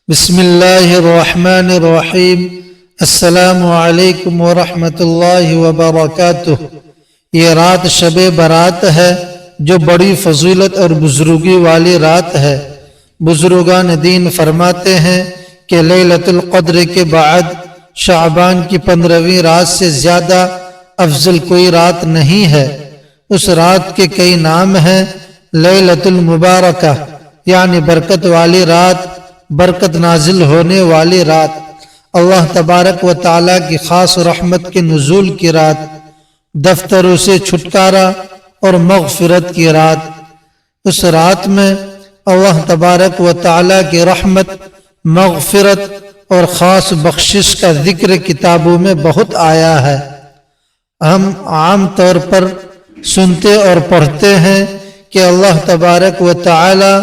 بسم اللہ الرحمن الرحیم۔ السلام علیکم ورحمۃ اللہ وبرکاتہ۔ یہ رات شب برات ہے جو بڑی فضیلت اور بزرگی والی رات ہے۔ بزرگان دین فرماتے ہیں کہ لیلۃ القدر کے بعد شعبان کی 15ویں رات سے زیادہ افضل کوئی رات نہیں ہے۔ اس رات کے کئی نام ہیں۔ لیلۃ المبارکہ یعنی برکت والی رات، برکت نازل ہونے والی رات، اللہ تبارک و تعالیٰ کی خاص رحمت کے نزول کی رات، دفتروں سے چھٹکارا اور مغفرت کی رات۔ اس رات میں اللہ تبارک و تعالیٰ کی رحمت، مغفرت اور خاص بخشش کا ذکر کتابوں میں بہت آیا ہے۔ ہم عام طور پر سنتے اور پڑھتے ہیں کہ اللہ تبارک و تعالیٰ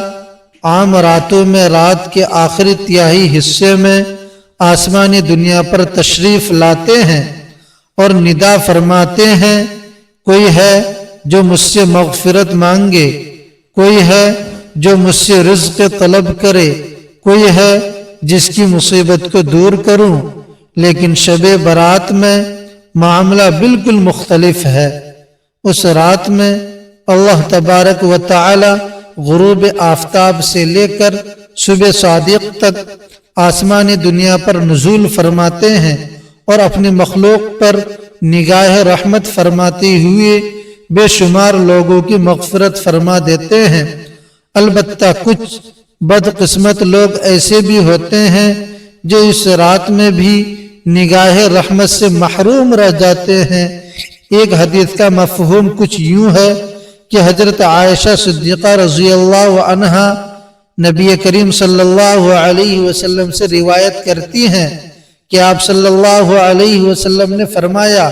عام راتوں میں رات کے آخری تہائی حصے میں آسمانی دنیا پر تشریف لاتے ہیں اور ندا فرماتے ہیں، کوئی ہے جو مجھ سے مغفرت مانگے، کوئی ہے جو مجھ سے رزق طلب کرے، کوئی ہے جس کی مصیبت کو دور کروں۔ لیکن شب برات میں معاملہ بالکل مختلف ہے۔ اس رات میں اللہ تبارک و تعالی غروب آفتاب سے لے کر صبح صادق تک آسمانی دنیا پر نزول فرماتے ہیں اور اپنی مخلوق پر نگاہ رحمت فرماتے ہوئے بے شمار لوگوں کی مغفرت فرما دیتے ہیں۔ البتہ کچھ بدقسمت لوگ ایسے بھی ہوتے ہیں جو اس رات میں بھی نگاہ رحمت سے محروم رہ جاتے ہیں۔ ایک حدیث کا مفہوم کچھ یوں ہے کہ حضرت عائشہ صدیقہ رضی اللہ عنہا نبی کریم صلی اللہ علیہ وسلم سے روایت کرتی ہیں کہ آپ صلی اللہ علیہ وسلم نے فرمایا،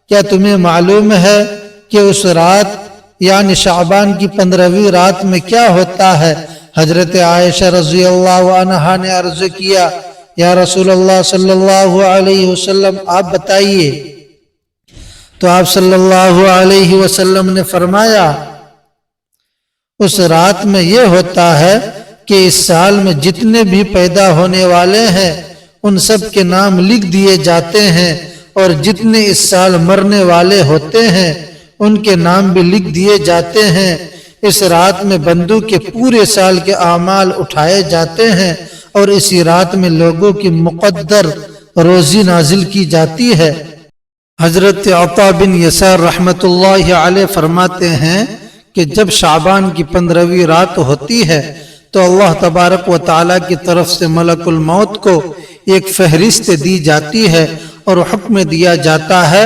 کیا تمہیں معلوم ہے کہ اس رات یعنی شعبان کی 15ویں رات میں کیا ہوتا ہے؟ حضرت عائشہ رضی اللہ عنہا نے عرض کیا، یا رسول اللہ صلی اللہ علیہ وسلم آپ بتائیے۔ تو آپ صلی اللہ علیہ وسلم نے فرمایا، اس رات میں یہ ہوتا ہے کہ اس سال میں جتنے بھی پیدا ہونے والے ہیں ان سب کے نام لکھ دیے جاتے ہیں، اور جتنے اس سال مرنے والے ہوتے ہیں ان کے نام بھی لکھ دیے جاتے ہیں۔ اس رات میں بندوں کے پورے سال کے اعمال اٹھائے جاتے ہیں اور اسی رات میں لوگوں کی مقدر روزی نازل کی جاتی ہے۔ حضرت عطا بن یسار رحمت اللہ علیہ فرماتے ہیں کہ جب شعبان کی 15ویں رات ہوتی ہے تو اللہ تبارک و تعالیٰ کی طرف سے ملک الموت کو ایک فہرست دی جاتی ہے اور حکم دیا جاتا ہے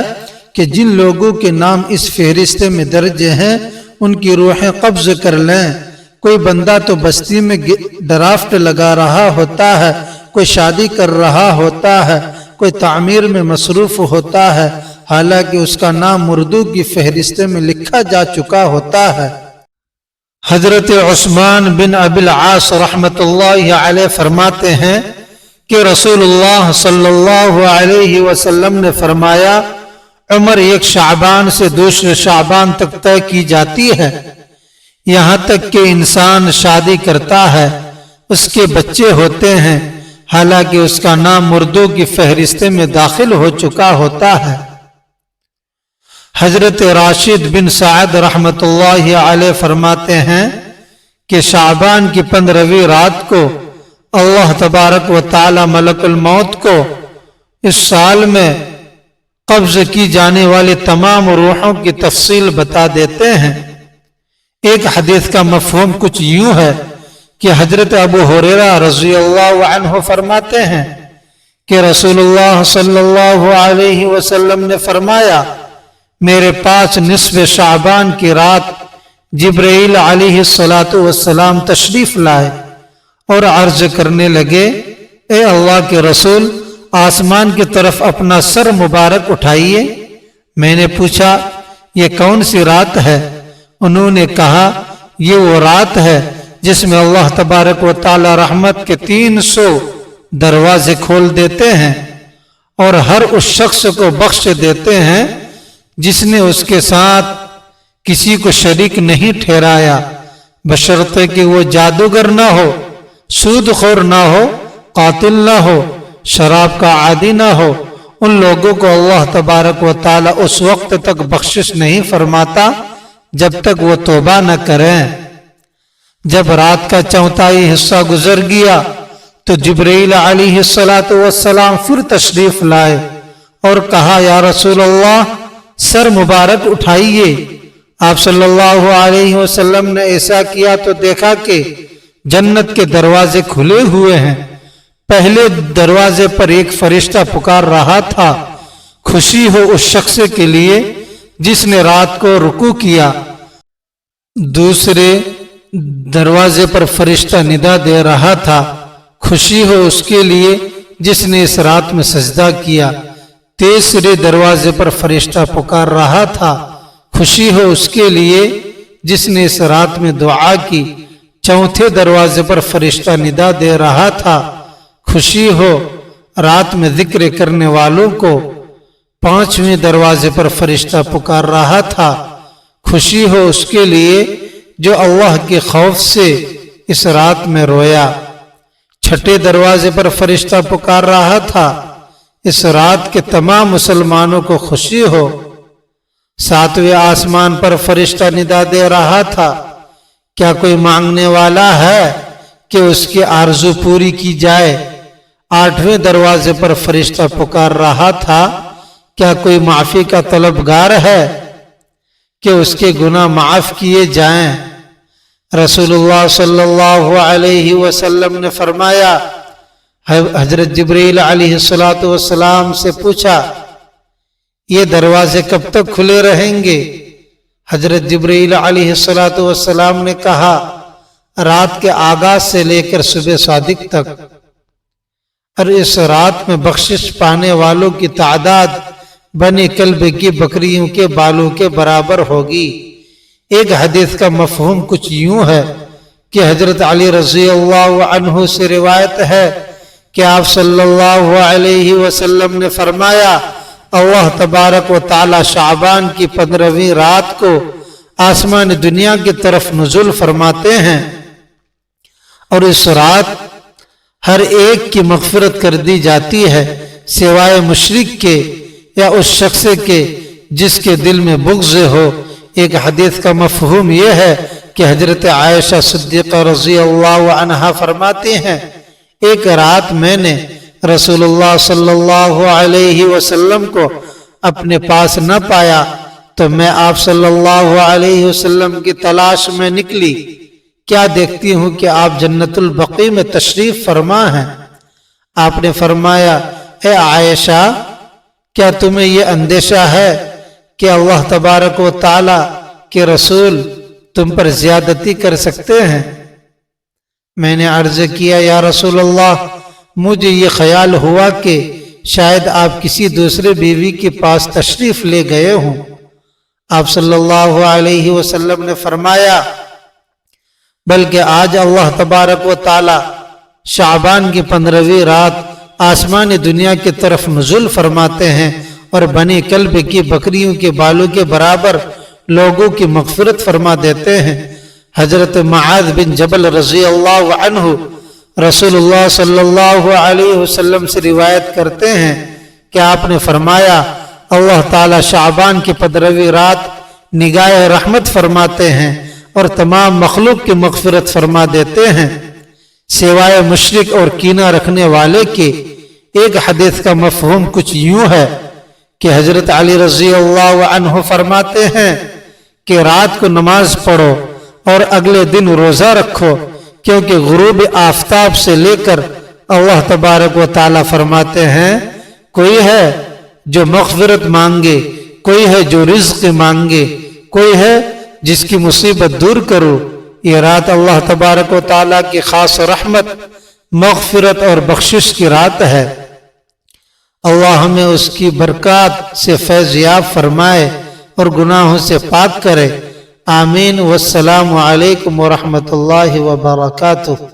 کہ جن لوگوں کے نام اس فہرست میں درج ہیں ان کی روحیں قبض کر لیں۔ کوئی بندہ تو بستی میں ڈرافٹ لگا رہا ہوتا ہے، کوئی شادی کر رہا ہوتا ہے، کوئی تعمیر میں مصروف ہوتا ہے، حالانکہ اس کا نام مردوں کی فہرست میں لکھا جا چکا ہوتا ہے۔ حضرت عثمان بن ابی العاص رحمت اللہ علیہ فرماتے ہیں کہ رسول اللہ صلی اللہ علیہ وسلم نے فرمایا، عمر ایک شعبان سے دوسرے شعبان تک طے کی جاتی ہے، یہاں تک کہ انسان شادی کرتا ہے، اس کے بچے ہوتے ہیں، حالانکہ اس کا نام مردوں کی فہرست میں داخل ہو چکا ہوتا ہے۔ حضرت راشد بن سعد رحمت اللہ علیہ فرماتے ہیں کہ شعبان کی 15ویں رات کو اللہ تبارک و تعالی ملک الموت کو اس سال میں قبض کی جانے والی تمام روحوں کی تفصیل بتا دیتے ہیں۔ ایک حدیث کا مفہوم کچھ یوں ہے کہ حضرت ابو ہریرہ رضی اللہ عنہ فرماتے ہیں کہ رسول اللہ صلی اللہ علیہ وسلم نے فرمایا، میرے پاس نصف شعبان کی رات جبرائیل علیہ السلام تشریف لائے اور عرض کرنے لگے، اے اللہ کے رسول، آسمان کی طرف اپنا سر مبارک اٹھائیے۔ میں نے پوچھا، یہ کون سی رات ہے؟ انہوں نے کہا، یہ وہ رات ہے جس میں اللہ تبارک و تعالی رحمت کے 300 دروازے کھول دیتے ہیں اور ہر اس شخص کو بخش دیتے ہیں جس نے اس کے ساتھ کسی کو شریک نہیں ٹھہرایا، بشرطے کہ وہ جادوگر نہ ہو، سود خور نہ ہو قاتل نہ हो, शराब का आदि ना हो, उन लोगों को अल्लाह तबारक व ताला उस वक्त तक बख्शिश नहीं फरमाता जब तक वो तौबा न करें। जब रात का चौथाई हिस्सा गुजर गया तो जिब्रील अलैहिस्सलातु वस्सलाम फिर तशरीफ लाए और कहा, या रसूल अल्लाह, सर मुबारक उठाइए। आप सल्लल्लाहु अलैहि वसल्लम ने ऐसा किया तो देखा कि जन्नत के दरवाजे खुले हुए हैं। पहले दरवाजे पर एक फरिश्ता पुकार रहा था, खुशी हो उस शख्स के लिए जिसने रात को रुकू किया। दूसरे दरवाजे पर फरिश्ता निदा दे रहा था, खुशी हो उसके लिए जिसने इस रात में सजदा किया। तीसरे दरवाजे पर फरिश्ता पुकार रहा था, खुशी हो उसके लिए जिसने इस रात में दुआ की। चौथे दरवाजे पर फरिश्ता निदा दे रहा था, खुशी हो रात में जिक्र करने वालों को। पांचवें दरवाजे पर फरिश्ता पुकार रहा था, खुशी हो उसके लिए जो अल्लाह के खौफ से इस रात में रोया। छठे दरवाजे पर फरिश्ता पुकार रहा था, इस रात के तमाम मुसलमानों को खुशी हो। सातवें आसमान पर फरिश्ता निदा दे रहा था, क्या कोई मांगने वाला है कि उसकी आरज़ू पूरी की जाए। आठवें दरवाजे पर फरिश्ता पुकार रहा था, क्या कोई माफी का तलबगार है कि उसके गुनाह माफ किए जाएं। रसूलुल्लाह सल्लल्लाहु अलैहि वसल्लम ने फरमाया, हजरत जिब्रील अलैहिस्सलातु वस्सलाम से पूछा, ये दरवाजे कब तक खुले रहेंगे। हजरत जिब्रील अलैहिस्सलातु वस्सलाम ने कहा, रात के आगाज से लेकर सुबह सादिक तक। और इस रात में बख्शिश पाने वालों की तादाद बनी कल्ब की बकरियों के बालों के बराबर होगी। एक हदीस का मफहूम कुछ यूं है कि हजरत अली रज़ी अल्लाह अन्हु से रिवायत है कि आप सल्लल्लाहु अलैहि वसल्लम ने फरमाया, अल्लाह तबारक व ताला शाबान की 15वीं रात को आसमान दुनिया की तरफ नुज़ुल फरमाते हैं और इस रात हर एक की मग़फ़िरत कर दी जाती है सिवाय मुशरिक के या उस शख्स के जिसके दिल में बुग़्ज़ हो। एक हदीस का मफ़हूम यह है कि हजरत आयशा सिद्दीक़ा रज़ी अल्लाह अन्हा फरमाती हैं, एक रात मैंने रसूलुल्लाह सल्लल्लाहु अलैहि वसल्लम को अपने पास न पाया तो मैं आप सल्लल्लाहु अलैहि वसल्लम की तलाश में निकली। क्या देखती हूँ कि आप जन्नतुल बक़ी में तशरीफ फरमा हैं। आपने फरमाया, ए आयशा, क्या तुम्हें यह अंदेशा है कि अल्लाह तबारक व ताला के रसूल तुम पर ज्यादती कर सकते हैं। मैंने अर्ज किया, या रसूल अल्लाह, मुझे ये ख्याल हुआ कि शायद आप किसी दूसरे बीवी के पास तशरीफ ले गए हों। आप सल्लल्लाहु अलैहि वसल्लम ने फरमाया, बल्कि आज अल्लाह तबारक व ताला शाबान की 15वीं रात आसमान दुनिया की तरफ नुज़ुल फरमाते हैं और बनी कल्ब की बकरियों के बालों के बराबर लोगों की मग़फ़िरत फरमा देते हैं। हजरत मुआज़ बिन जबल रज़ी अल्लाह अन्हु रसूलुल्लाह सल्लल्लाहु अलैहि वसल्लम से रिवायत करते हैं कि आपने फरमाया, अल्लाह ताला शाबान की 15वीं रात निगाह रहमत फरमाते हैं और तमाम मखलूक की मग़फ़िरत फरमा देते हैं सिवाय मुशरिक और कीना रखने वाले के। एक हदीस का मफ़हूम कुछ यूं है कि हजरत अली रज़ी अल्लाह अन्हु फरमाते हैं कि रात को नमाज पढ़ो और अगले दिन रोज़ा रखो, क्योंकि गुरूब आफताब से लेकर अल्लाह तबारक व ताला फरमाते हैं, कोई है जो मग़फ़िरत मांगे, कोई है जो रिज़्क़ मांगे, कोई है जिसकी मुसीबत दूर करो। ये रात अल्लाह तबारक व ताला की खास रहमत, मग़फ़िरत और बख्शिश की रात है। अल्लाह हमें उसकी बरकत से फैज़याब फरमाए और गुनाहों से पाक करे। आमीन। वस्सलामु अलैकुम व रहमतुल्लाहि व बरकातुहू।